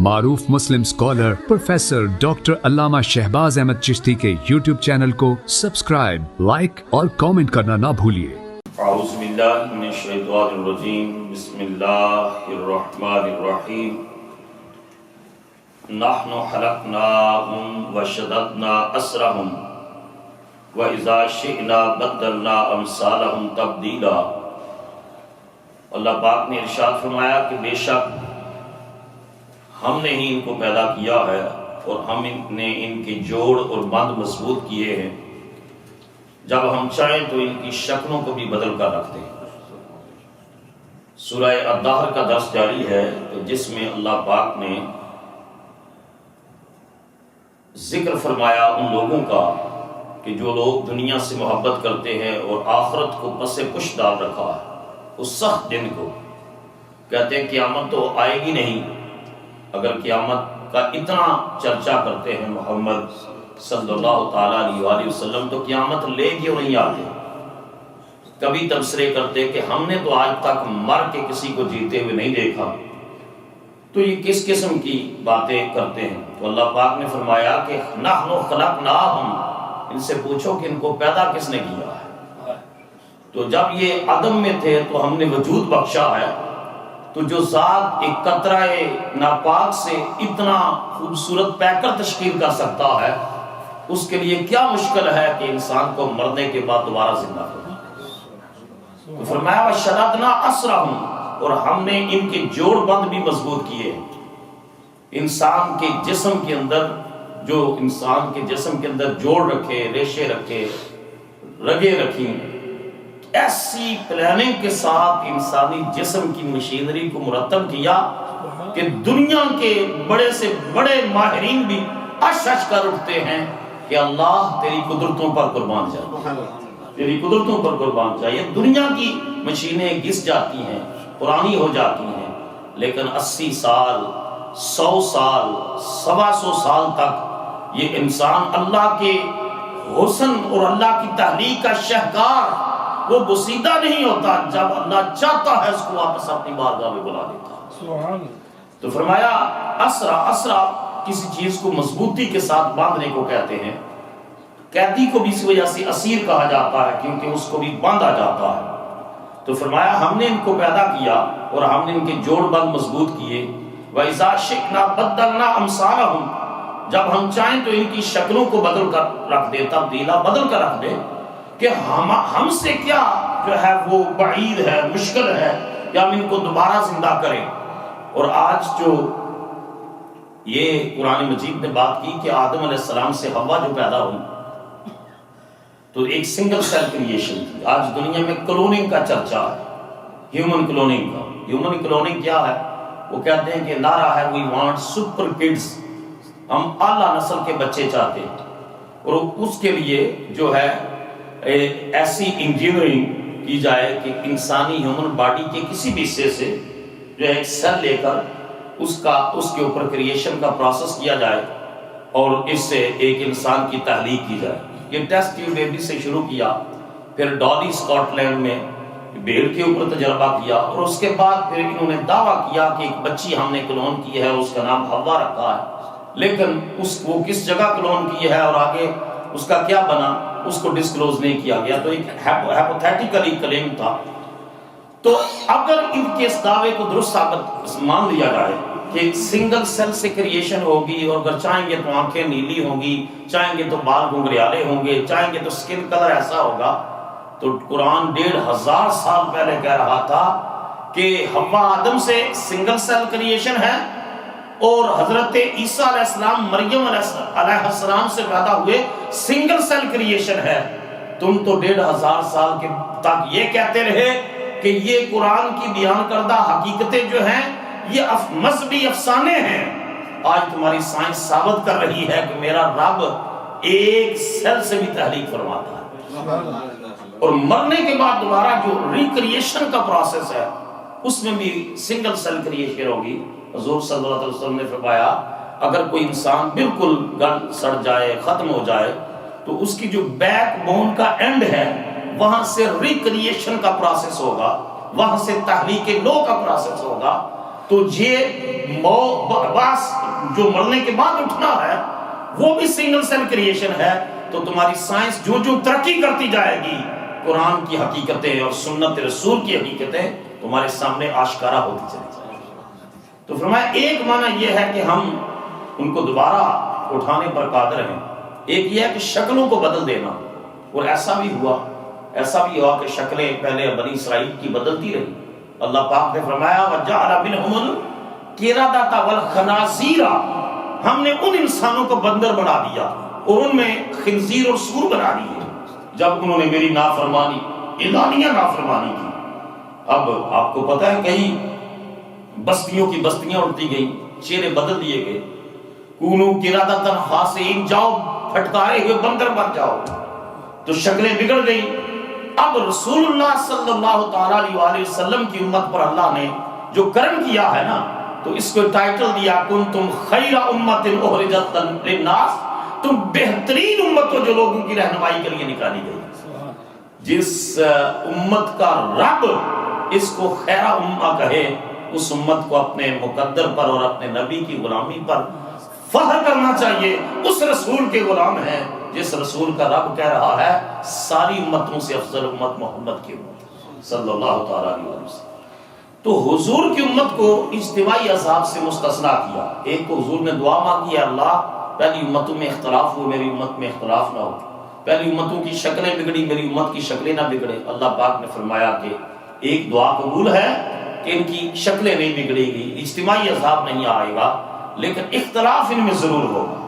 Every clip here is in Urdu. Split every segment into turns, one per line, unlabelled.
معروف مسلم اسکالر پروفیسر ڈاکٹر علامہ شہباز احمد چشتی کے یوٹیوب چینل کو سبسکرائب، لائک اور کامنٹ کرنا نہ بھولیے۔
اعوذ باللہ من الشیطان الرجیم، بسم اللہ الرحمن الرحیم۔ نحن خلقناهم وشددنا اسرهم واذا شئنا بدلنا امثالهم تبدیلا۔ اللہ پاک نے ارشاد فرمایا کہ بے شک ہم نے ہی ان کو پیدا کیا ہے اور ہم نے ان کے جوڑ اور بند مضبوط کیے ہیں، جب ہم چاہیں تو ان کی شکلوں کو بھی بدل کر رکھتے ہیں۔ سورہ الدہر کا درس جاری ہے کہ جس میں اللہ پاک نے ذکر فرمایا ان لوگوں کا کہ جو لوگ دنیا سے محبت کرتے ہیں اور آخرت کو پس پش ڈال رکھا ہے، اس سخت دن کو کہتے ہیں قیامت تو آئے گی نہیں۔ اگر قیامت کا اتنا چرچا کرتے ہیں محمد صلی اللہ تعالیٰ علیہ وآلہ وسلم، تو قیامت لے کیوں نہیں آتے؟ کبھی تبصرے کرتے کہ ہم نے تو آج تک مر کے کسی کو جیتے ہوئے نہیں دیکھا، تو یہ کس قسم کی باتیں کرتے ہیں؟ تو اللہ پاک نے فرمایا کہ نحن خلقناہم، ان سے پوچھو کہ ان کو پیدا کس نے کیا ہے؟ تو جب یہ عدم میں تھے تو ہم نے وجود بخشا ہے، تو جو ذات ایک قطرہ ناپاک سے اتنا خوبصورت پیکر تشکیل کر سکتا ہے، اس کے لیے کیا مشکل ہے کہ انسان کو مرنے کے بعد دوبارہ زندہ کرے؟ تو فرمایا وَشَدَدْنَا أَسْرَهُمْ، اور ہم نے ان کے جوڑ بند بھی مضبوط کیے ہیں۔ انسان کے جسم کے اندر، جو انسان کے جسم کے اندر جوڑ رکھے، ریشے رکھے، رگیں رکھیں، ایسی پلاننگ کے ساتھ انسانی جسم کی مشینری کو مرتب کیا کہ دنیا کے بڑے سے بڑے ماہرین بھی اش اش کر اٹھتے ہیں کہ اللہ تیری قدرتوں پر قربان جائے، تیری قدرتوں پر قربان جائے۔ دنیا کی مشینیں گھس جاتی ہیں، پرانی ہو جاتی ہیں، لیکن 80 سال، 100 سال، 125 سال تک یہ انسان اللہ کے حسن اور اللہ کی تخلیق کا شہکار وہ بسیدہ نہیں ہوتا، جب اللہ چاہتا ہے اس کو واپس اپنی بارگاہ میں بلا لیتا ہے۔ تو فرمایا اسرا کسی چیز کو مضبوطی کے ساتھ باندھنے کو کہتے ہیں۔ قیدی کو بھی اس وجہ سے اسیر کہا جاتا ہے کیونکہ اس کو بھی باندھا جاتا ہے۔ تو فرمایا ہم نے ان کو پیدا کیا اور ہم نے ان کے جوڑ بند مضبوط کیے۔ وَإِذَا شِئْنَا بَدَّلْنَا أَمْثَالَهُمْ، جب ہم چاہیں تو ان کی شکلوں کو بدل کر رکھ دے، تبدیلا بدل کر رکھ دے، کہ ہم سے کیا جو ہے وہ بعید ہے، مشکل ہے کہ ہم ان کو دوبارہ زندہ کریں۔ اور آج جو یہ قرآن مجید نے بات کی کہ آدم علیہ السلام سے حوا جو پیدا ہوئی تو ایک سنگل سیل کریشن تھی۔ آج دنیا میں کلوننگ کا چرچا ہے، ہیومن کلوننگ کا۔ ہیومن کلوننگ کیا ہے؟ وہ کہتے ہیں کہ نعرہ ہے وی وانٹ سپر کڈز، ہم اعلیٰ نسل کے بچے چاہتے ہیں، اور اس کے لیے جو ہے ایسی انجینئرنگ کی جائے کہ انسانی ہیومن باڈی کے کسی بھی حصے سے جو ہے ایک سیل لے کر اس کے اوپر کریشن کا پروسیس کیا جائے اور اس سے ایک انسان کی تخلیق کی جائے۔ یہ ٹیسٹ ٹیوب بیبی سے شروع کیا، پھر ڈالی اسکاٹ لینڈ میں بیل کے اوپر تجربہ کیا، اور اس کے بعد پھر انہوں نے دعویٰ کیا کہ ایک بچی ہم نے کلون کی ہے، اس کا نام حوا رکھا ہے، لیکن وہ کس جگہ کلون کی ہے اور آگے اس کا کیا بنا اس کو ڈسکلوز نہیں کیا گیا۔ تو ایک ہیپوتھیٹیکلی کلیم تھا۔ تو اگر ان کے اس دعوے کو درست ثابت مان لیا جائے کہ سنگل سیل سے کریشن ہوگی، اور اگر چاہیں گے تو آنکھیں نیلی ہوں گی، چاہیں گے تو بال گھنگریالے ہوں گے، چاہیں گے تو سکن کلر ایسا ہوگا، تو قرآن 1500 سال پہلے کہہ رہا تھا کہ حوا آدم سے سنگل سیل کریشن ہے، اور حضرت عیسیٰ علیہ السلام مریم علیہ السلام سے پیدا ہوئے سنگل سیل کریشن ہے۔ تم تو 1500 سال کے تک یہ کہتے رہے کہ یہ قرآن کی بیان کردہ حقیقتیں جو ہیں یہ مذہبی افسانے ہیں۔ آج تمہاری سائنس ثابت کر رہی ہے کہ میرا رب ایک سیل سے بھی تخلیق فرماتا ہے، اور مرنے کے بعد دوبارہ جو ریکریشن کا پروسیس ہے اس میں بھی سنگل سیل کریشن ہوگی۔ حضور صلی اللہ علیہ وسلم نے فرمایا اگر کوئی انسان بالکل گل سڑ جائے، ختم ہو جائے، تو اس کی جو بیک بون کا اینڈ ہے وہاں سے ریکریشن کا پروسیس ہوگا، وہاں سے تخلیق نو کا پروسیس ہوگا، تو یہ باس جو مرنے کے بعد اٹھنا ہے وہ بھی سنگل سیل کریشن ہے. تو تمہاری سائنس جو جو ترقی کرتی جائے گی قرآن کی حقیقتیں اور سنت رسول کی حقیقتیں تمہارے سامنے آشکارا ہوتی چلی جائیں گی. تو فرمایا ایک معنی یہ ہے کہ ہم ان کو دوبارہ اٹھانے پر قادر ہیں. ایک یہ ہے کہ شکلوں کو بدل دینا، اور ایسا بھی ہوا کہ شکلیں پہلے بنی اسرائیل کی بدلتی رہی. اللہ پاک نے فرمایا وَجَعَلَ مِنْهُمُ الْقِرَدَةَ وَالْخَنَازِيرَ، ہم نے ان انسانوں کو بندر بنا دیا اور ان میں خنزیر اور سور بنا دیے جب انہوں نے میری نافرمانی اعلانیہ نافرمانی کی. اب آپ کو پتہ ہے کئی بستیوں کی بستیاں اٹھتی گئی، چہرے بدل دیے گئے. کونو قِرَدَةً خَاسِئِينَ، جاؤ پھٹکارے ہوئے بندر بن جاؤ. تو شکلیں بگڑ گئی. اب رسول اللہ صلی اللہ تعالیٰ علیہ وسلم کی امت پر اللہ نے جو کرم کیا ہے نا، تو اس کو ٹائٹل دیا کنتم خیر امت اخرجت للناس، تم بہترین امت ہو جو لوگوں کی رہنمائی کے لیے نکالی گئی. جس امت کا رب اس کو خیر امہ کہے، اس امت کو اپنے مقدر پر اور اپنے نبی کی غلامی پر فخر کرنا چاہیے. اس رسول کے غلام ہیں جس رسول کا رب کہہ رہا ہے ساری امتوں سے افضل امت محمد کی امت صلی اللہ تعالیٰ علیہ وسلم. تو حضور کی امت کو اجتماعی عذاب سے مستثنا کیا. ایک تو حضور نے دعا مانگی ہے اللہ پہلی امتوں میں اختلاف ہو، میری امت میں اختلاف نہ ہو. پہلی امتوں کی شکلیں بگڑی، میری امت کی شکلیں نہ بگڑے. اللہ پاک نے فرمایا کہ ایک دعا قبول ہے کہ ان کی شکلیں نہیں بگڑے گی، اجتماعی عذاب نہیں آئے گا، لیکن اختلاف ان میں ضرور ہوگا.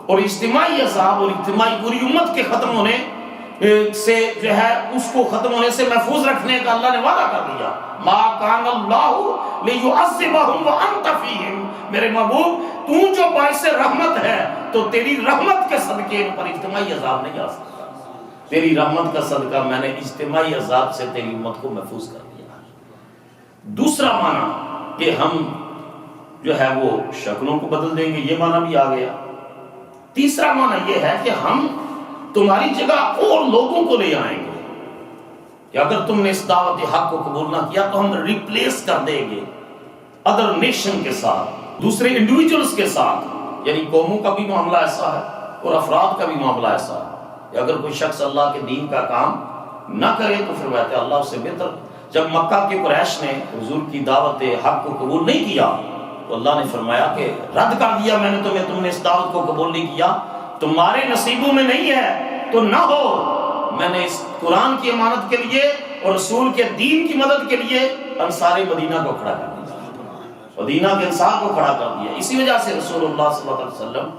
اور اجتماعی عذاب اور اجتماعی پوری امت کے ختم ہونے سے جو ہے اس کو ختم ہونے سے محفوظ رکھنے کا اللہ نے وعدہ کر دیا. ما کان اللہ لیعذبہم وانت فیہم، میرے محبوب تو جو باعث رحمت ہے تو تیری رحمت کے صدقے ان پر اجتماعی عذاب نہیں آ سکتا. تیری رحمت کا صدقہ میں نے اجتماعی عذاب سے تیری امت کو محفوظ کر دیا. دوسرا معنی کہ ہم جو ہے وہ شکلوں کو بدل دیں گے، یہ معنی بھی آ گیا. تیسرا معنی یہ ہے کہ ہم تمہاری جگہ اور لوگوں کو لے آئیں گے کہ اگر تم نے اس دعوت حق کو قبول نہ کیا تو ہم ریپلیس کر دیں گے ادر نیشن کے ساتھ، دوسرے انڈیویجولز کے ساتھ. یعنی قوموں کا بھی معاملہ ایسا ہے اور افراد کا بھی معاملہ ایسا ہے کہ اگر کوئی شخص اللہ کے دین کا کام نہ کرے تو پھر کہتے ہیں اللہ اس سے بہتر. جب مکہ کے قریش نے حضور کی دعوت حق کو قبول نہیں کیا تو اللہ نے فرمایا کہ رد کر دیا میں نے تمہیں، تم نے اس دعوت کو قبول نہیں کیا، تمہارے نصیبوں میں نہیں ہے تو نہ ہو. میں نے اس قرآن کی امانت کے لیے اور رسول کے دین کی مدد کے لیے انصار مدینہ کو کھڑا کر دیا، مدینہ کے انصار کو کھڑا کر دیا. اسی وجہ سے رسول اللہ صلی اللہ علیہ وسلم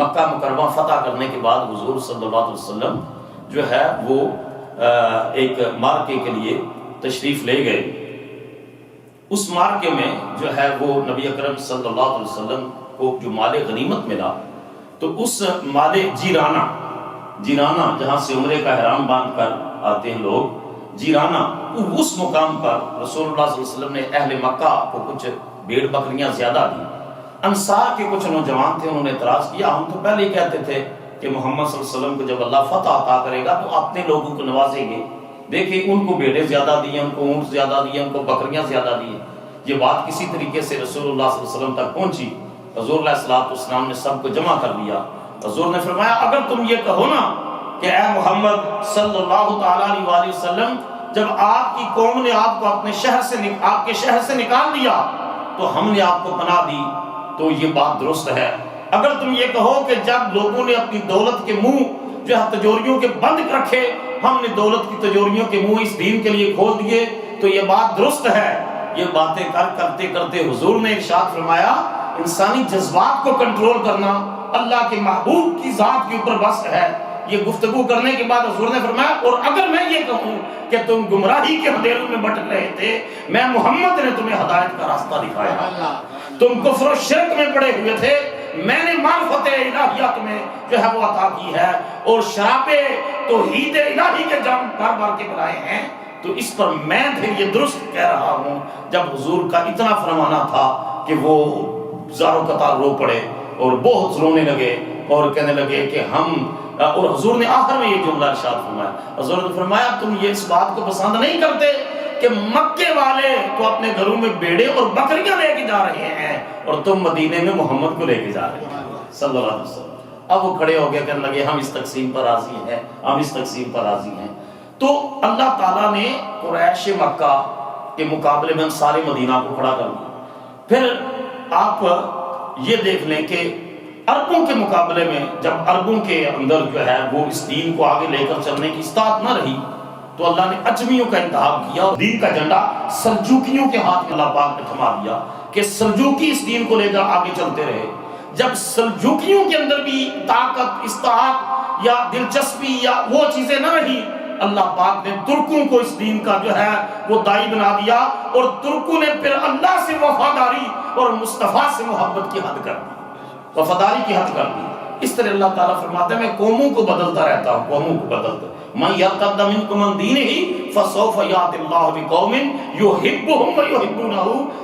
مکہ مکرمہ فتح کرنے کے بعد حضور صلی اللہ علیہ وسلم جو ہے وہ ایک مارکے کے لیے تشریف لے گئے. اس مارکے میں جو ہے وہ نبی اکرم صلی اللہ علیہ وسلم کو جو مال غنیمت ملا تو اس مال جیرانہ جہاں سے عمرے کا احرام باندھ کر آتے ہیں لوگ، جیرانہ اس مقام پر رسول اللہ صلی اللہ علیہ وسلم نے اہل مکہ کو کچھ بھیڑ بکریاں زیادہ دی. انصار کے کچھ نوجوان تھے، انہوں نے اعتراض کیا ہم تو پہلے ہی کہتے تھے کہ محمد صلی اللہ علیہ وسلم کو جب اللہ فتح عطا کرے گا تو اپنے لوگوں کو نوازیں گے. دیکھیں ان کو بھیڑیں زیادہ دی ہیں، ان کو اونٹ زیادہ دیے، ان کو بکریاں زیادہ دی. یہ بات کسی طریقے سے رسول اللہ صلی اللہ علیہ وسلم تک پہنچی. حضور علیہ الصلوۃ والسلام نے سب کو جمع کر دیا. حضور نے فرمایا اگر تم یہ کہو نا کہ اے محمد صلی اللہ تعالیٰ علیہ وسلم جب آپ کی قوم نے آپ کو اپنے شہر سے آپ کے شہر سے نکال دیا تو ہم نے آپ کو پناہ دی تو یہ بات درست ہے. اگر تم یہ کہو کہ جب لوگوں نے اپنی دولت کے منہ جو ہے تجوریوں کے بند رکھے ہم نے دولت کی تجوریوں کے منہ اس دین کے لیے کھول دیے تو یہ بات درست ہے. یہ باتیں کرتے کرتے حضور نے ارشاد فرمایا انسانی جذبات کو کنٹرول کرنا اللہ کے محبوب کی ذات کے اوپر بس ہے. یہ گفتگو کرنے کے بعد حضور نے فرمایا اور اگر میں یہ کہوں کہ تم گمراہی کے اندھیروں میں بھٹک رہے تھے میں محمد نے تمہیں ہدایت کا راستہ دکھایا. تم کفر و شرک میں پڑے ہوئے تھے میں نے معرفت الہیہ تمہیں جو ہے وہ عطا کی ہے اور شراب توحید الہی کے جام بار بار کے بلائے ہیں. تو اس پر میں پھر یہ درست کہہ رہا ہوں جب حضور کا اتنا فرمانا تھا کہ وہ زاروں قطار رو پڑے اور بہت رونے لگے اور کہنے لگے کہ ہم اور حضور نے آخر میں یہ جملہ ارشاد فرمایا. حضور نے فرمایا تم یہ اس بات کو پسند نہیں کرتے کہ مکے والے تو اپنے گھروں میں بیڑے اور بکریاں لے کے جا رہے ہیں اور تم مدینے میں محمد کو لے کے جا رہے ہیں صلی اللہ علیہ وسلم۔ اب وہ کھڑے ہو گئے کہنے لگے ہم اس تقسیم پر راضی ہیں، ہم اس تقسیم پر راضی ہیں۔ تو اللہ تعالیٰ نے قریش مکہ کے مقابلے میں انصار مدینہ کو کھڑا کر دیا۔ پھر آپ یہ دیکھ لیں کہ عربوں کے مقابلے میں جب عربوں کے اندر جو ہے وہ اس دین کو آگے لے کر چلنے کی استطاعت نہ رہی تو اللہ نے اجمیوں کا انتخاب کیا اور دین کا جھنڈا سلجوکیوں کے ہاتھ میں اللہ پاک نے تھما دیا کہ سلجوکی اس دین کو لے کر آگے چلتے رہے۔ جب سلجوکیوں کے اندر بھی طاقت، استطاعت یا دلچسپی یا وہ چیزیں نہ رہی، اللہ پاک نے ترکوں کو اس دین کا جو ہے وہ دائی بنا دیا اور ترکوں نے پھر اللہ سے وفاداری اور مصطفیٰ سے محبت کی حد کر دی، وفاداری کی حد کر دی۔ اس طرح اللہ تعالیٰ فرماتے ہیں میں قوموں کو بدلتا رہتا ہوں، قوموں کو بدلتا من یرتد منکم عن دینہ فسوف یأتی اللہ بقوم یحبہم ویحبونہ،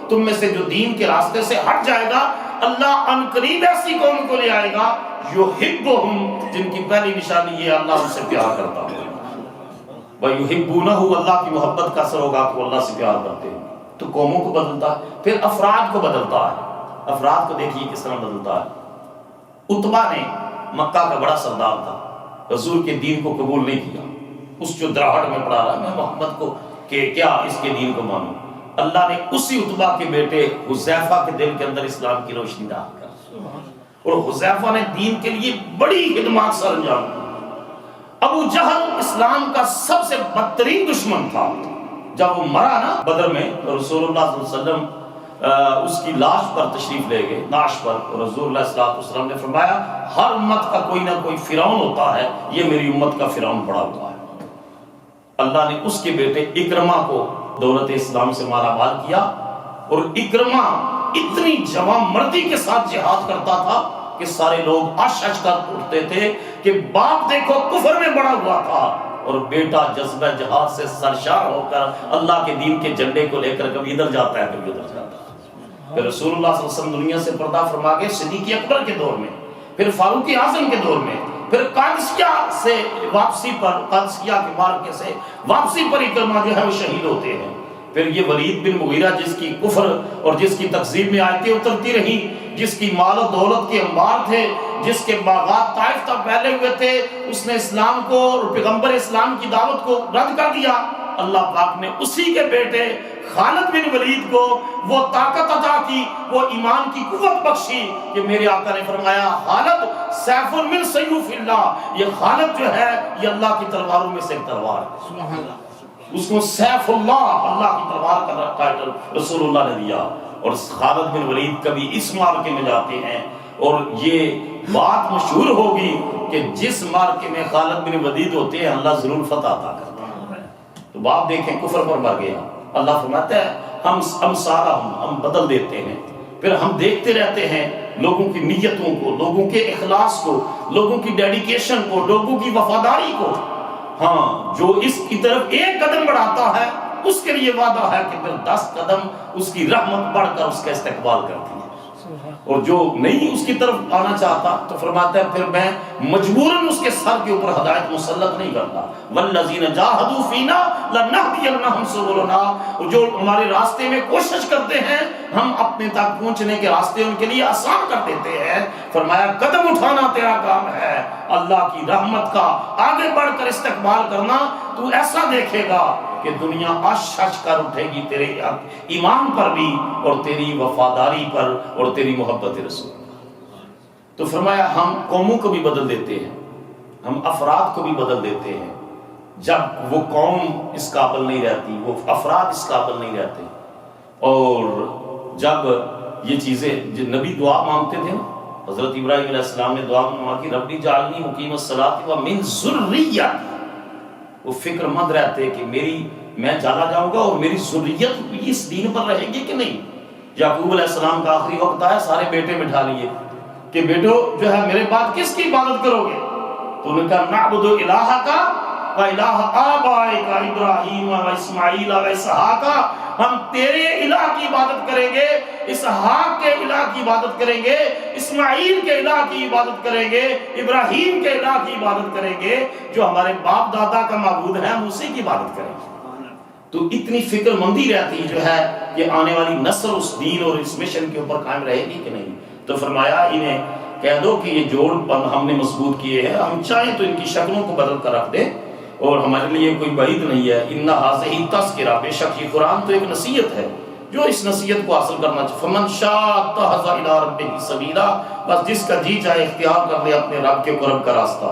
تم میں سے جو دین کے راستے سے ہٹ جائے گا اللہ ان قریب ایسی قوم کو لے آئے گا یحبہم، جن کی پہلی نشانی یہ اللہ ان سے پیار کرتا ہے، ویحبونہ، اللہ کی محبت کا اثر ہوگا کہ وہ اللہ سے پیار کرتے ہیں۔ تو قوموں کو بدلتا ہے، پھر افراد کو بدلتا ہے۔ افراد کو دیکھیے کس طرح بدلتا ہے۔ عتبہ نے مکہ کا بڑا سردار تھا، رسول کے دین کو قبول نہیں کیا، اس جو دراہٹ میں پڑا رہا میں محمد کو کہ کیا اس کے دین کو مانوں، اللہ نے اسی عتبہ کے بیٹے حذیفہ کے دل کے اندر اسلام کی روشنی ڈال کر، اور حذیفہ نے دین کے لیے بڑی خدمات سر انجام دی۔ ابو جہل اسلام کا سب سے بدترین دشمن تھا، جب وہ مرا نا بدر میں تو رسول اللہ صلی اللہ علیہ وسلم اس کی لاش پر تشریف لے گئے، نعش پر، اور رسول اللہ صلی اللہ علیہ وسلم نے فرمایا ہر امت کا کوئی نہ کوئی فرعون ہوتا ہے، یہ میری امت کا فرعون پڑا ہوا ہے۔ اللہ نے اس کے بیٹے اکرمہ کو دولت اسلام سے مالا مال کیا، اور اکرمہ اتنی جوان مردی کے ساتھ جہاد کرتا تھا کہ سارے لوگ اش اش کر اٹھتے تھے کہ باپ دیکھو کفر میں بڑا ہوا تھا اور بیٹا جذبہ جہاد سے سرشار ہو کر اللہ کے دین کے جھنڈے کو لے کر کبھی ادھر جاتا ہے کبھی ادھر جاتا ہے۔ پھر رسول اللہ صلی اللہ علیہ وسلم دنیا سے پردہ فرما گئے صدیق اکبر کے دور میں، پھر فاروق اعظم کے دور میں، پھر قادسیہ سے واپسی پر، قادسیہ کے معرکے سے واپسی پر اکرمہ جو ہے وہ شہید ہوتے ہیں۔ پھر یہ ولید بن مغیرہ جس کی کفر اور جس کی تکذیب میں آیتیں اترتی رہی، جس کی مال و دولت کے انبار تھے، جس کے باغات طائف تک پھیلے ہوئے تھے، اس نے اسلام کو اور پیغمبر اسلام کی دعوت کو رد کر دیا۔ اللہ پاک نے اسی کے بیٹے خالد بن ولید کو وہ طاقت عطا کی، وہ ایمان کی قوت بخشی کہ میرے آقا نے فرمایا خالد سیف من سیوف اللہ، یہ خالد جو ہے یہ اللہ کی تلواروں میں سے ایک تلوار ہے، اس کو سیف اللہ، اللہ کی تلوار کا ٹائٹل رسول اللہ نے دیا۔ اور خالد بن ولید کبھی اس معرکے میں جاتے ہیں اور یہ بات مشہور ہوگی کہ جس معرکے میں خالد بن ولید ہوتے ہیں اللہ ضرور فتح عطا کرتا ہے۔ تو باپ دیکھیں کفر پر مر گیا، اللہ فرماتا ہے ہم سارا ہم بدل دیتے ہیں، پھر ہم دیکھتے رہتے ہیں لوگوں کی نیتوں کو، لوگوں کے اخلاص کو، لوگوں کی ڈیڈیکیشن کو، لوگوں کی وفاداری کو۔ ہاں جو اس کی طرف ایک قدم بڑھاتا ہے اس کے لیے وعدہ ہے کہ پھر 10 قدم اس کی رحمت بڑھ کر اس کا استقبال کرتی ہے، اور جو نہیں اس کی طرف آنا چاہتا تو فرماتا ہے پھر میں مجبوراً اس کے سر کے اوپر ہدایت مسلط نہیں کرتا۔ والذین جاہدوا فینا لنہدینہم سبلنا، جو ہمارے راستے میں کوشش کرتے ہیں ہم اپنے تک پہنچنے کے راستے ان کے لیے آسان کر دیتے ہیں۔ فرمایا قدم اٹھانا تیرا کام ہے، اللہ کی رحمت کا آگے بڑھ کر استقبال کرنا۔ تو ایسا دیکھے گا کہ دنیا اش اش کر اٹھے گی تیرے ایمان پر بھی اور تیری وفاداری پر اور تیری محبت رسول۔ تو فرمایا ہم قوموں کو بھی بدل دیتے ہیں، ہم افراد کو بھی بدل دیتے ہیں۔ جب وہ قوم اس قابل نہیں رہتی، وہ افراد اس قابل نہیں رہتے، اور جب یہ چیزیں نبی دعا مانگتے تھے، حضرت ابراہیم علیہ السلام نے دعا مانگی ربی جعلنی مقیم الصلاۃ ومن ذریتی، وہ فکر مند رہتے کہ میں چلا جاؤں گا اور میری ذریت بھی اس دین پر رہے گی کہ نہیں۔ یعقوب علیہ السلام کا آخری وقت آیا، سارے بیٹے بٹھا لیے کہ بیٹو جو ہے میرے بعد کس کی عبادت کرو گے؟ تو انہوں نے کہا نعبد الہک و الہ آبائک ابراہیم و اسماعیل و اسحاق، ہم تیرے الہ کی عبادت کریں گے، اسحاق کے الہ کی عبادت کریں گے، اسماعیل کے الہ کی عبادت کریں گے، ابراہیم کے الہ کی عبادت کریں گے، جو ہمارے باپ دادا کا معبود ہے ہم اسی کی عبادت کریں گے۔ تو اتنی فکر مندی رہتی جو ہے کہ آنے والی نسل اس دین اور اس مشن کے اوپر قائم رہے گی کہ نہیں. تو فرمایا انہیں کہہ دو کہ یہ جوڑ ہم نے مضبوط کیے ہیں، ہم چاہیں تو ان کی شکلوں کو بدل کر رکھ دیں اور ہمارے لیے کوئی بعید نہیں ہے. ان ھذہ تذکرہ، بے شک یہ قرآن تو ایک نصیحت ہے، جو اس نصیحت کو حاصل کرنا چاہے. فمن شاء اتخذ الی ربہ سبیلا، بس جس کا جی چاہے اختیار کر لے اپنے رب کے قرب کا راستہ،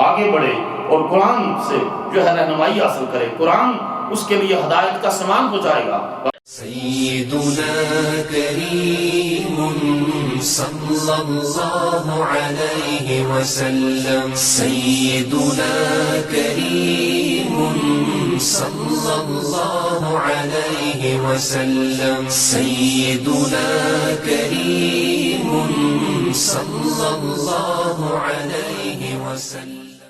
آگے بڑھے اور قرآن سے جو ہے رہنمائی حاصل کرے. قرآن اس کے لیے ہدایت کا سامان ہو جائے گا.
سیدنا کریم صلی اللہ علیہ وسلم، سیدنا کریم صلی اللہ علیہ وسلم، سیدنا کریم صلی اللہ علیہ وسلم.